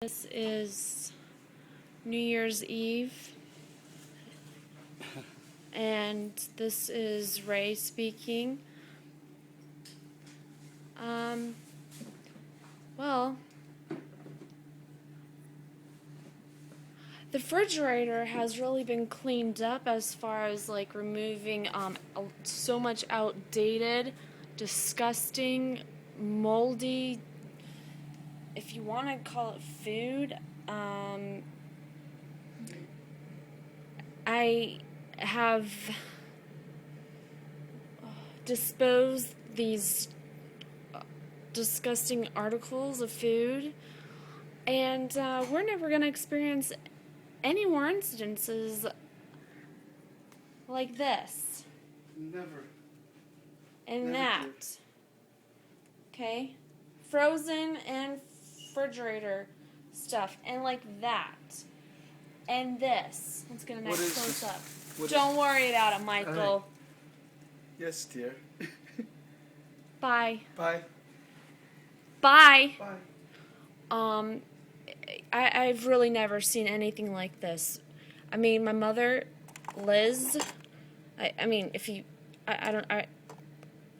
This is New Year's Eve, and this is Ray speaking. Well, the refrigerator has really been cleaned up as far as like removing so much outdated, disgusting, moldy, if you want to call it food. I have disposed these disgusting articles of food, and we're never going to experience any more incidences like this. Never. And Never that. did. Okay? Frozen and refrigerator stuff. And like that. And this. Let's get a nice close up. Don't worry about it, Michael. Right. Yes, dear. Bye. Bye. Bye. Bye. I've really never seen anything like this. I mean, my mother, Liz,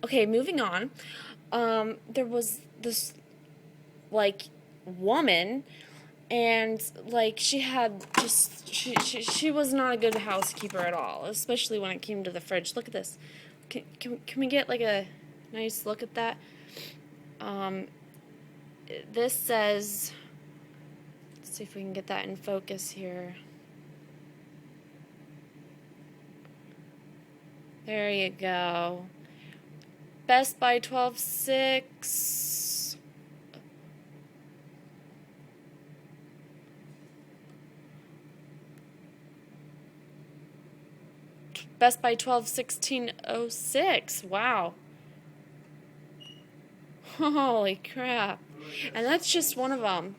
okay, moving on. There was this, like, woman, and, like, she was not a good housekeeper at all, especially when it came to the fridge. Look at this. Can we get, like, a nice look at that? This says, let's see if we can get that in focus here. There you go. Best Buy 12/6. Best Buy 12/16/06. Wow. Holy crap. And that's just one of them.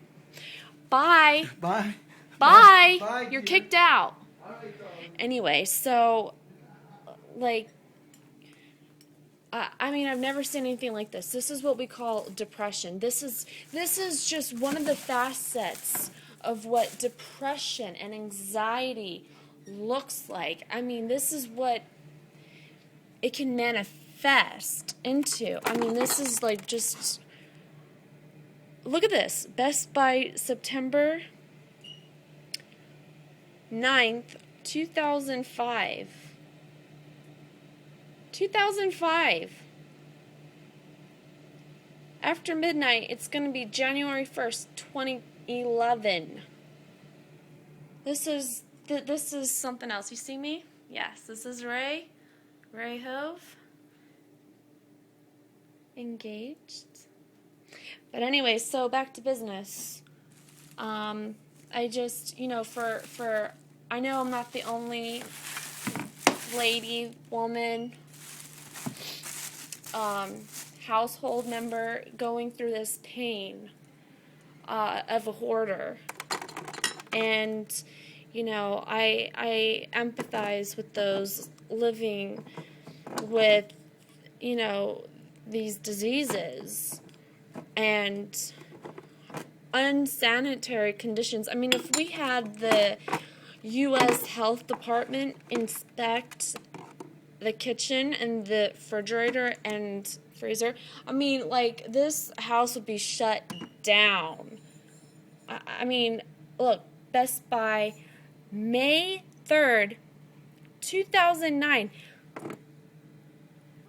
Bye. Bye. Bye. Bye, You're dear. kicked out. All right, darling. Anyway, so, like, I've never seen anything like this. This is what we call depression. This is just one of the facets of what depression and anxiety looks like. I mean, this is what it can manifest into. I mean, this is like just, look at this. Best Buy September 9th, 2005. 2005. After midnight, it's going to be January 1st, 2011. This is something else. You see me? Yes, this is Ray Hove. Engaged. But anyway, so back to business. I just, I know I'm not the only lady, woman, household member going through this pain of a hoarder. And, I empathize with those living with, these diseases and unsanitary conditions. I mean, if we had the U.S. Health Department inspect the kitchen and the refrigerator and freezer, I mean, like, this house would be shut down. I mean, look, Best Buy, May 3rd, 2009.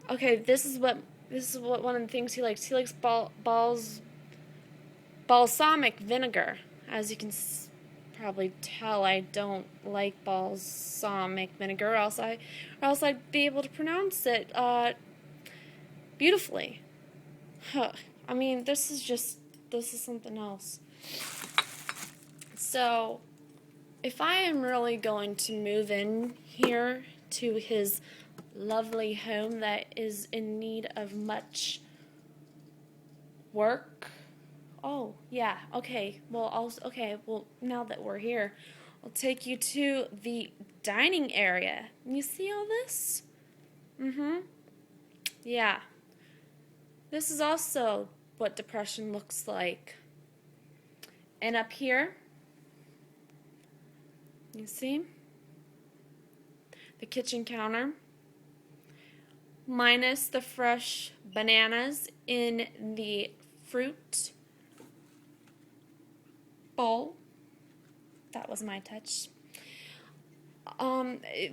Okay, this is what one of the things he likes. He likes balsamic vinegar. As you can probably tell, I don't like balsamic vinegar, or else I'd be able to pronounce it beautifully. I mean, this is something else. So, if I am really going to move in here to his lovely home that is in need of much work. Oh, yeah, okay. Well, now that we're here, I'll take you to the dining area. You see all this? Yeah. This is also what depression looks like. And up here, you see the kitchen counter, minus the fresh bananas in the fruit bowl. That was my touch.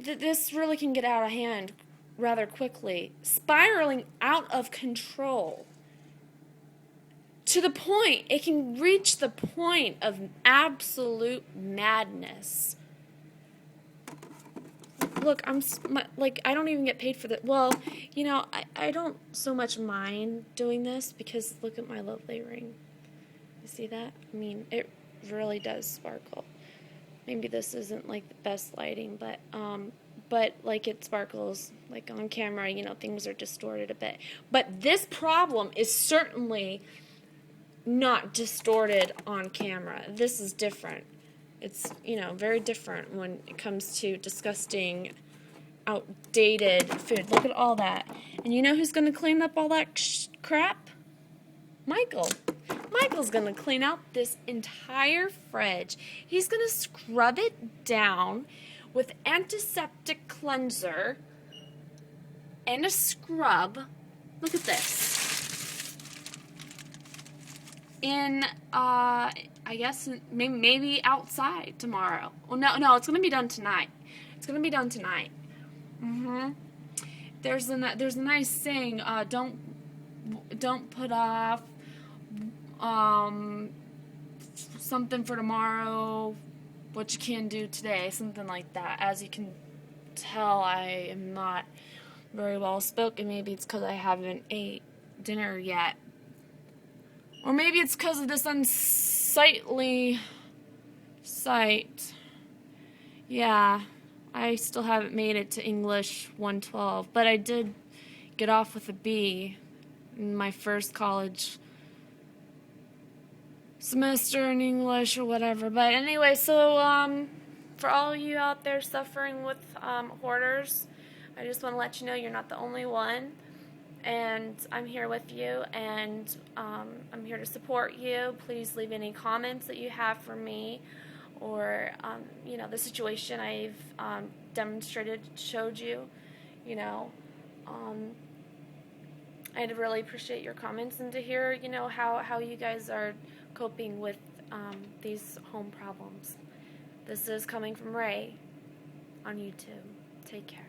This really can get out of hand rather quickly, spiraling out of control to the point, it can reach the point of absolute madness. Look, I don't even get paid for that. Well, you know, I don't so much mind doing this because look at my lovely ring. You see that? I mean, it really does sparkle. Maybe this isn't like the best lighting, but like it sparkles like on camera, you know, things are distorted a bit. But this problem is certainly not distorted on camera. This is different. It's, you know, very different when it comes to disgusting, outdated food. Look at all that. And you know who's going to clean up all that crap? Michael. Michael's going to clean out this entire fridge. He's going to scrub it down with antiseptic cleanser and a scrub. Look at this. In, I guess, maybe outside tomorrow. Well, no, it's going to be done tonight. It's going to be done tonight. There's a nice saying, don't put off something for tomorrow, what you can do today, something like that. As you can tell, I am not very well spoken. Maybe it's because I haven't ate dinner yet. Or maybe it's because of this unsightly sight. Yeah, I still haven't made it to English 112, but I did get off with a B in my first college semester in English or whatever. But anyway, so for all of you out there suffering with hoarders, I just want to let you know you're not the only one. And I'm here with you, and I'm here to support you. Please leave any comments that you have for me, or you know, the situation I've showed you. You know, I'd really appreciate your comments and to hear, you know, how you guys are coping with these home problems. This is coming from Ray on YouTube. Take care.